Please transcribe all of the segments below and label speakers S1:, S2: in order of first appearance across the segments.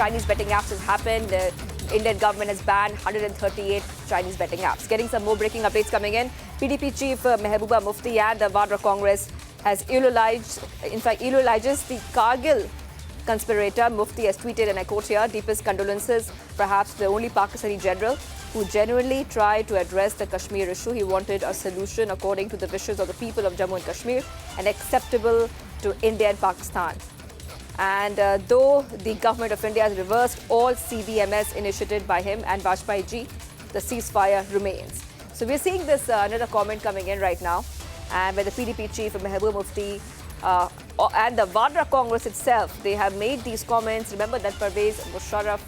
S1: Chinese betting apps has happened. The Indian government has banned 138 Chinese betting apps. Getting some more breaking updates coming in. PDP chief Mehbooba Mufti and the Vadra Congress has eulogises the Kargil conspirator. Mufti has tweeted, and I quote here, deepest condolences, perhaps the only Pakistani general who genuinely tried to address the Kashmir issue. He wanted a solution according to the wishes of the people of Jammu and Kashmir and acceptable to India and Pakistan. And though the government of India has reversed all CBMS initiated by him and Vajpayee ji, the ceasefire remains. So we're seeing this another comment coming in right now, and where the PDP chief Mehbooba Mufti and the Vadra Congress itself, they have made these comments. Remember that Pervez Musharraf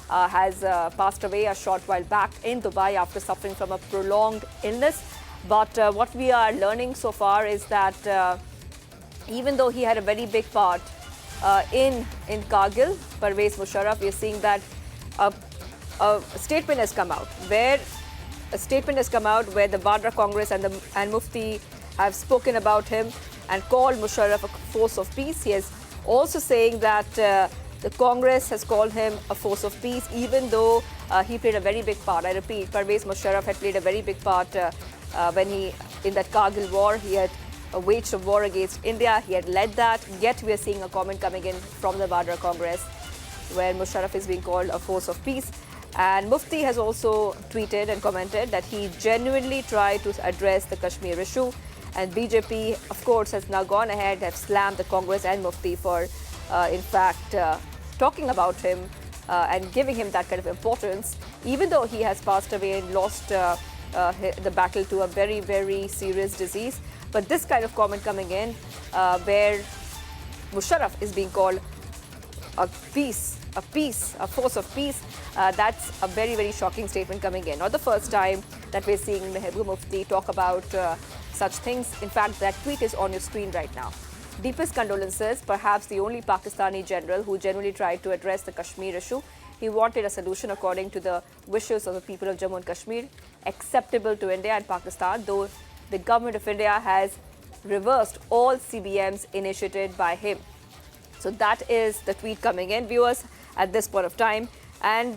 S1: has passed away a short while back in Dubai after suffering from a prolonged illness. But what we are learning so far is that even though he had a very big part in Kargil, Pervez Musharraf, we are seeing that a statement has come out where the Vadra Congress and Mufti have spoken about him and called Musharraf a force of peace. He is also saying that the Congress has called him a force of peace, even though he played a very big part. I repeat, Pervez Musharraf had played a very big part when in that Kargil war. He had waged a war against India. He had led that. Yet we are seeing a comment coming in from the Vadra Congress where Musharraf is being called a force of peace. And Mufti has also tweeted and commented that he genuinely tried to address the Kashmir issue. And BJP, of course, has now gone ahead, have slammed the Congress and Mufti for, in fact, talking about him and giving him that kind of importance, even though he has passed away and lost the battle to a very, very serious disease. But this kind of comment coming in where Musharraf is being called a force of peace, that's a very, very shocking statement coming in. Not the first time that we're seeing Mehbooba Mufti talk about such things. In fact, that tweet is on your screen right now. Deepest condolences, perhaps the only Pakistani general who genuinely tried to address the Kashmir issue. He wanted a solution according to the wishes of the people of Jammu and Kashmir, acceptable to India and Pakistan, though the government of India has reversed all CBMs initiated by him. So that is the tweet coming in, viewers, at this point of time. And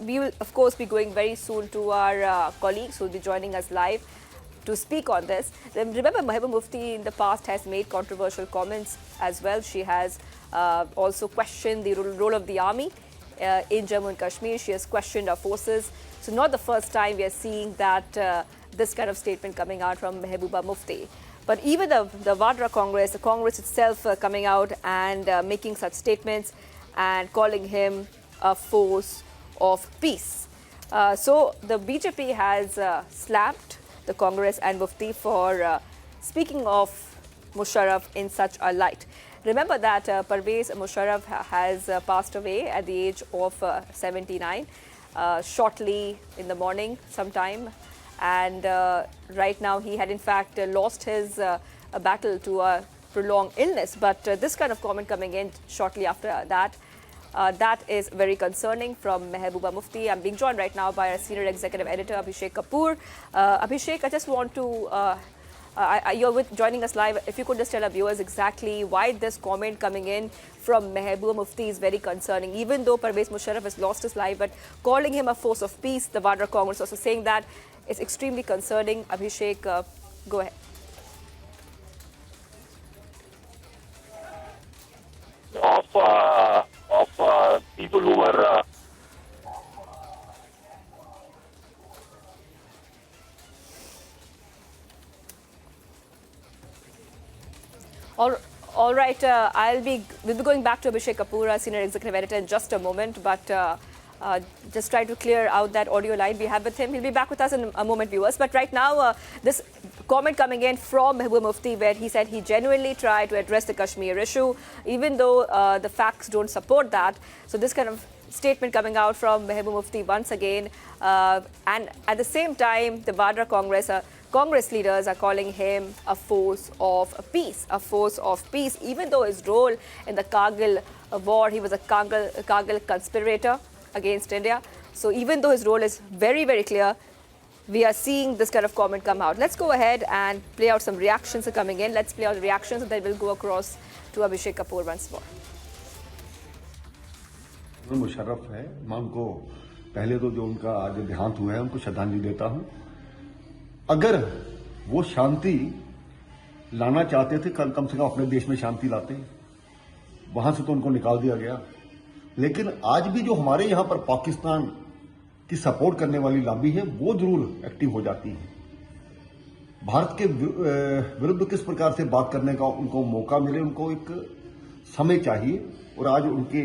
S1: we will, of course, be going very soon to our colleagues who will be joining us live to speak on this. Remember, Mehbooba Mufti in the past has made controversial comments as well. She has also questioned the role of the army in Jammu and Kashmir. She has questioned our forces. So not the first time we are seeing that this kind of statement coming out from Mehbooba Mufti. But even the Vadra Congress, the Congress itself coming out and making such statements and calling him a force of peace. So the BJP has slapped the Congress and Mufti for speaking of Musharraf in such a light. Remember that Pervez Musharraf has passed away at the age of 79, shortly in the morning sometime. And right now he had in fact lost his battle to a prolonged illness. But this kind of comment coming in shortly after that, that is very concerning from Mehbooba Mufti. I'm being joined right now by our senior executive editor, Abhishek Kapoor. Abhishek, I just want to, you're joining us live. If you could just tell our viewers exactly why this comment coming in from Mehbooba Mufti is very concerning. Even though Pervez Musharraf has lost his life, but calling him a force of peace, the Vadra Congress also saying that is extremely concerning. Abhishek, go ahead.
S2: Of people who were
S1: all right. We'll be going back to Abhishek Kapoor, our senior executive editor, in just a moment. But just try to clear out that audio line we have with him. He'll be back with us in a moment, viewers. But right now, this comment coming in from Mehbooba Mufti, where he said he genuinely tried to address the Kashmir issue, even though the facts don't support that. So this kind of statement coming out from Mehbooba Mufti once again. And at the same time, the Vadra Congress leaders are calling him a force of peace, even though his role in the Kargil war, he was a Kargil conspirator against India. So even though his role is very, very clear, we are seeing this kind of comment come out. Let's go ahead and play out some reactions are coming in. Let's play out the reactions and then we'll go across to Abhishek Kapoor once more.
S3: Musharraf है, मैं उनको पहले तो जो उनका आज देहांत हुआ है उनको श्रद्धांजलि देता हूं। अगर वो शांति लाना चाहते थे, कम से कम अपने देश में शांति लाते, वहां से तो उनको निकाल दिया गया। लेकिन आज भी जो हमारे यहां पर पाकिस्तान की सपोर्ट करने वाली लॉबी है वो जरूर एक्टिव हो जाती है। भारत के विरुद्ध किस प्रकार से बात करने का उनको मौका मिले, उनको एक समय चाहिए। और आज उनके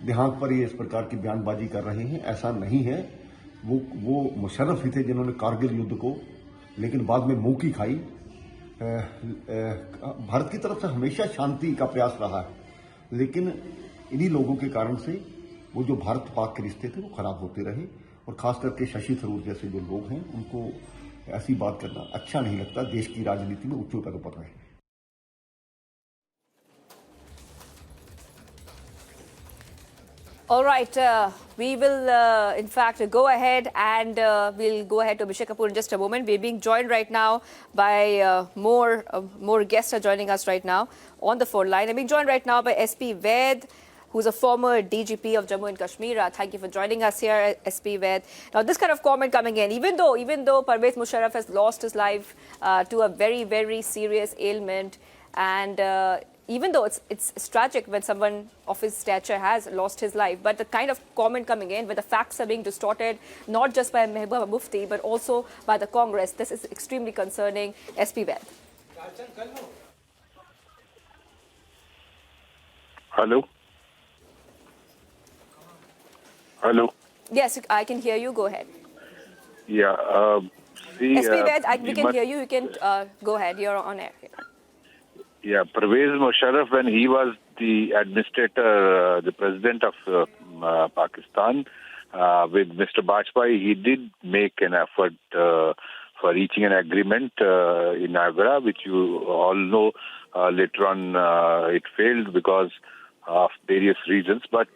S3: देहांत पर ये इस प्रकार की बयानबाजी कर रहे हैं, ऐसा नहीं है। वो मुशर्रफ ही थे जिन्होंने कारगिल युद्ध को लेकिन बाद में मुंह की खाई। भारत की तरफ से हमेशा शांति का प्रयास रहा है, लेकिन इन्हीं लोगों के कारण से वो जो भारत पाक के रिश्ते थे वो खराब होते रहे। और खास करके शशि थरूर जैसे जो लोग हैं उनको ऐसी बात करना अच्छा नहीं लगता। देश की राजनीति में उच्च पद पर रहे।
S1: All right, we will in fact go ahead and we'll go ahead to Abhishek Kapoor in just a moment. We're being joined right now by more guests are joining us right now on the phone line. I'm being joined right now by SP Ved, who's a former DGP of Jammu and Kashmir. Thank you for joining us here, SP Ved. Now, this kind of comment coming in, even though Pervez Musharraf has lost his life to a very, very serious ailment, and even though it's tragic when someone of his stature has lost his life, but the kind of comment coming in where the facts are being distorted, not just by Mehbooba Mufti, but also by the Congress, this is extremely concerning. SP Ved.
S2: Hello? Hello?
S1: Yes, I can hear you. Go ahead.
S2: Yeah.
S1: SP Ved, we can hear you. You can go ahead. You're on air.
S2: Yeah, Pervez Musharraf, when he was the administrator, the president of Pakistan, with Mr. Bajpayee, he did make an effort for reaching an agreement in Agra, which you all know later on it failed because of various reasons. But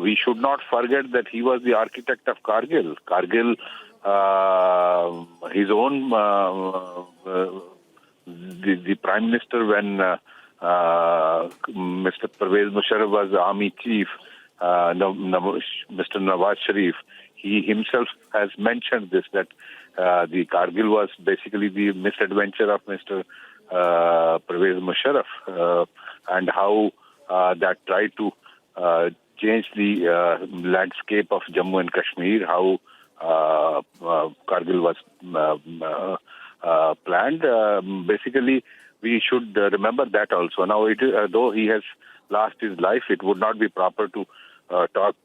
S2: we should not forget that he was the architect of Kargil. Kargil, his own the Prime Minister when Mr. Pervez Musharraf was Army Chief, Mr. Nawaz Sharif, he himself has mentioned this, that the Kargil was basically the misadventure of Mr. Pervez Musharraf, and how that tried to change the landscape of Jammu and Kashmir, how Kargil was planned. Basically, we should remember that also. Now, though he has lost his life, it would not be proper to talk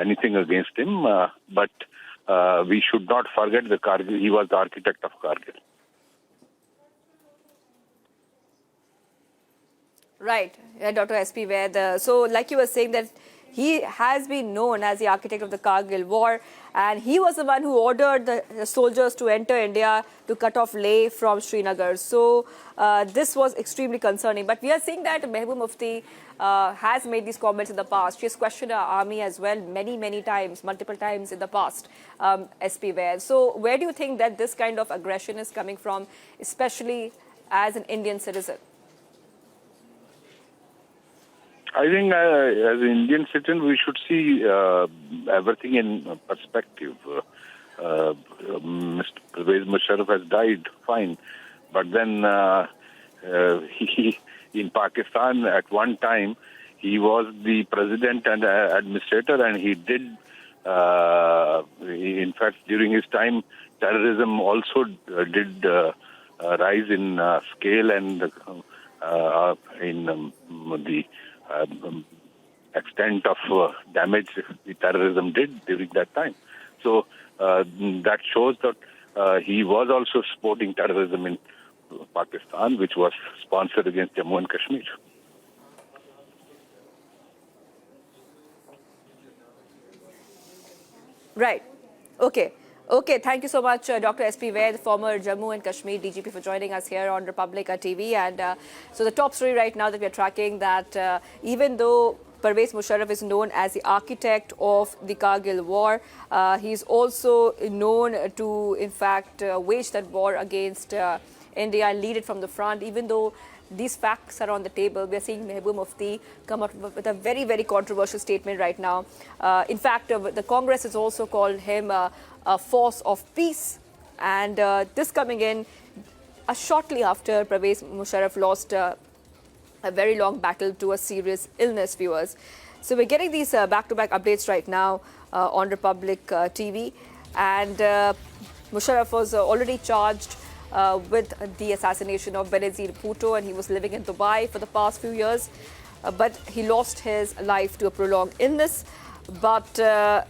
S2: anything against him. But we should not forget the Kargil. He was the architect of Kargil.
S1: Right, Dr. SP Ved. So, like you were saying, that he has been known as the architect of the Kargil war, and he was the one who ordered the soldiers to enter India to cut off Leh from Srinagar. So this was extremely concerning. But we are seeing that Mehbooba Mufti has made these comments in the past. She has questioned our army as well many times, multiple times in the past, SP Ved. So where do you think that this kind of aggression is coming from, especially as an Indian citizen?
S2: I think as an Indian citizen, we should see everything in perspective. Mr. Pervez Musharraf has died, fine. But then he, in Pakistan, at one time, he was the president and administrator, and he did, in fact, during his time, terrorism also did rise in scale and in the extent of damage the terrorism did during that time. So that shows that he was also supporting terrorism in Pakistan, which was sponsored against Jammu and Kashmir.
S1: Right. Okay. Okay, thank you so much, Dr. SP Ved, former Jammu and Kashmir DGP, for joining us here on Republica TV. And so the top story right now that we're tracking, that even though Pervez Musharraf is known as the architect of the Kargil war, he's also known to, in fact, wage that war against India and lead it from the front, even though these facts are on the table. We are seeing Mehbooba Mufti come up with a very, very controversial statement right now. In fact, the Congress has also called him a force of peace. And this coming in shortly after Pervez Musharraf lost a very long battle to a serious illness, viewers. So we're getting these back-to-back updates right now on Republic TV. And Musharraf was already charged with the assassination of Benazir Bhutto, and he was living in Dubai for the past few years. But he lost his life to a prolonged illness. But the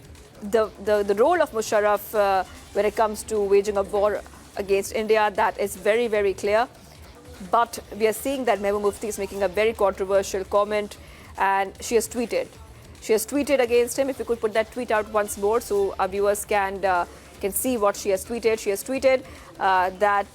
S1: role of Musharraf when it comes to waging a war against India, that is very, very clear. But we are seeing that Mehbooba Mufti is making a very controversial comment, and she has tweeted. She has tweeted against him. If you could put that tweet out once more so our viewers can see what she has tweeted. She has tweeted that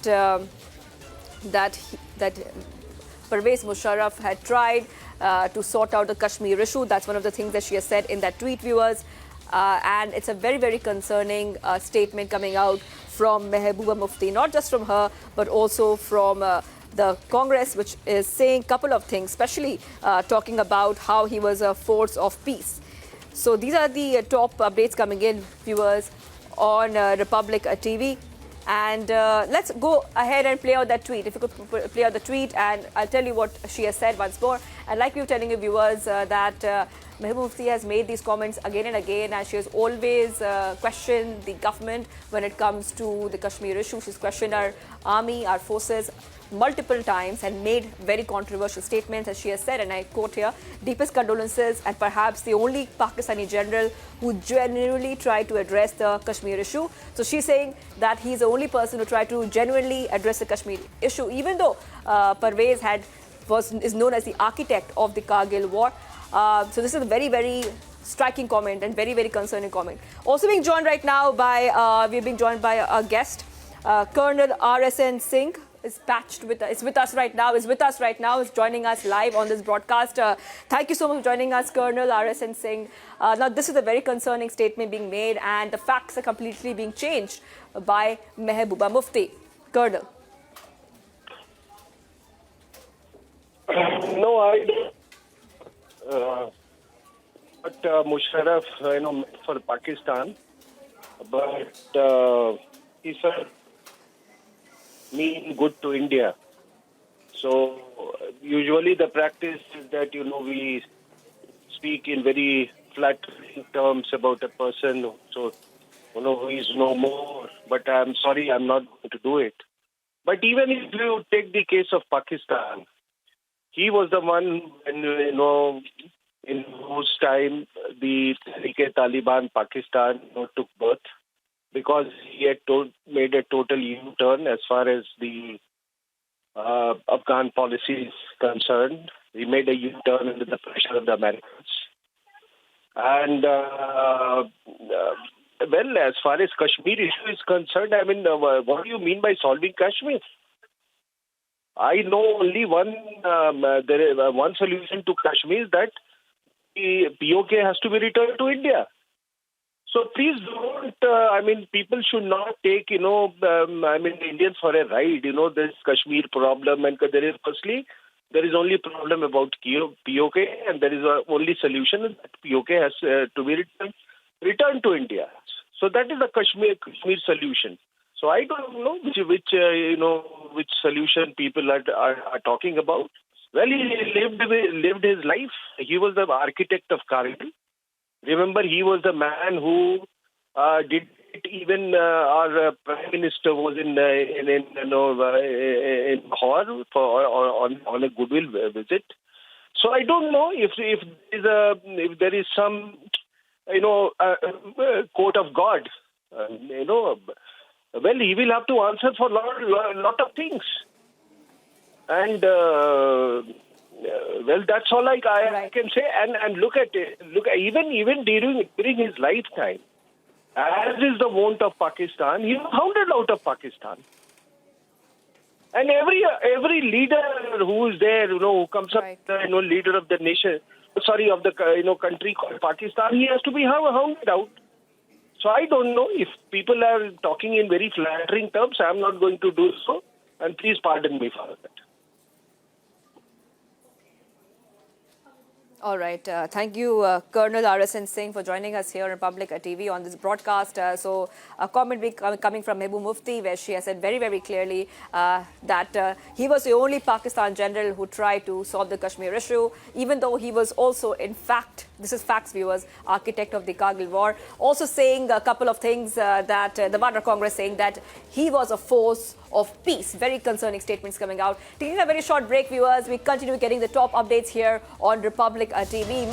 S1: Pervez Musharraf had tried to sort out the Kashmir issue. That's one of the things that she has said in that tweet, viewers. And it's a very, very concerning statement coming out from Mehbooba Mufti, not just from her, but also from the Congress, which is saying a couple of things, especially talking about how he was a force of peace. So these are the top updates coming in, viewers, on Republic TV. And let's go ahead and play out that tweet. If you could play out the tweet, and I'll tell you what she has said once more. And like we were telling you, viewers, that Mehbooba Mufti has made these comments again and again, and she has always questioned the government when it comes to the Kashmir issue. She's questioned our army, our forces, multiple times, and made very controversial statements. As she has said, and I quote here, deepest condolences, and perhaps the only Pakistani general who genuinely tried to address the Kashmir issue. So she's saying that he's the only person who tried to genuinely address the Kashmir issue, even though Pervez is known as the architect of the Kargil war. So this is a very, very striking comment and very, very concerning comment. Also being joined right now by, we're being joined by a guest, Colonel RSN Singh. Is with us right now, is joining us live on this broadcast. Thank you so much for joining us, Colonel RSN Singh. Now, this is a very concerning statement being made, and the facts are completely being changed by Mehbooba Mufti. Colonel.
S4: No, I don't. But Musharraf, for Pakistan, but he said, mean good to India. So usually the practice is that, we speak in very flattering terms about a person, so, who is no more. But I'm sorry, I'm not going to do it. But even if you take the case of Pakistan, he was the one, in whose time the Taliban Pakistan took birth, because he had made a total U-turn as far as the Afghan policy is concerned. He made a U-turn under the pressure of the Americans. And, as far as Kashmir issue is concerned, what do you mean by solving Kashmir? I know only one solution to Kashmir, that the POK has to be returned to India. So please don't, people should not take, Indians for a ride. This Kashmir problem, and there is only problem about POK, and there is only solution that POK has to be returned to India. So that is the Kashmir solution. So I don't know which solution people are talking about. Well, he lived his life. He was the architect of Kargil. Remember, he was the man who did it. Even our Prime Minister was in Lahore on a goodwill visit. So I don't know if there is some court of God. Well, he will have to answer for lot of things. And that's all I can say. And look at it. Even during his lifetime, as is the wont of Pakistan, he was hounded out of Pakistan. And every leader who is there, who comes up, leader of the nation, of the country called Pakistan, he has to be hounded out. So I don't know if people are talking in very flattering terms. I'm not going to do so, and please pardon me for that.
S1: All right. Thank you, Colonel RSN Singh, for joining us here on Public TV on this broadcast. So a comment coming from Mehbooba Mufti, where she has said very, very clearly that he was the only Pakistan general who tried to solve the Kashmir issue, even though he was also, in fact, this is facts, viewers, architect of the Kargil war. Also saying a couple of things that the Vadra Congress saying that he was a force of peace. Very concerning statements coming out. Taking a very short break, viewers. We continue getting the top updates here on Republic TV.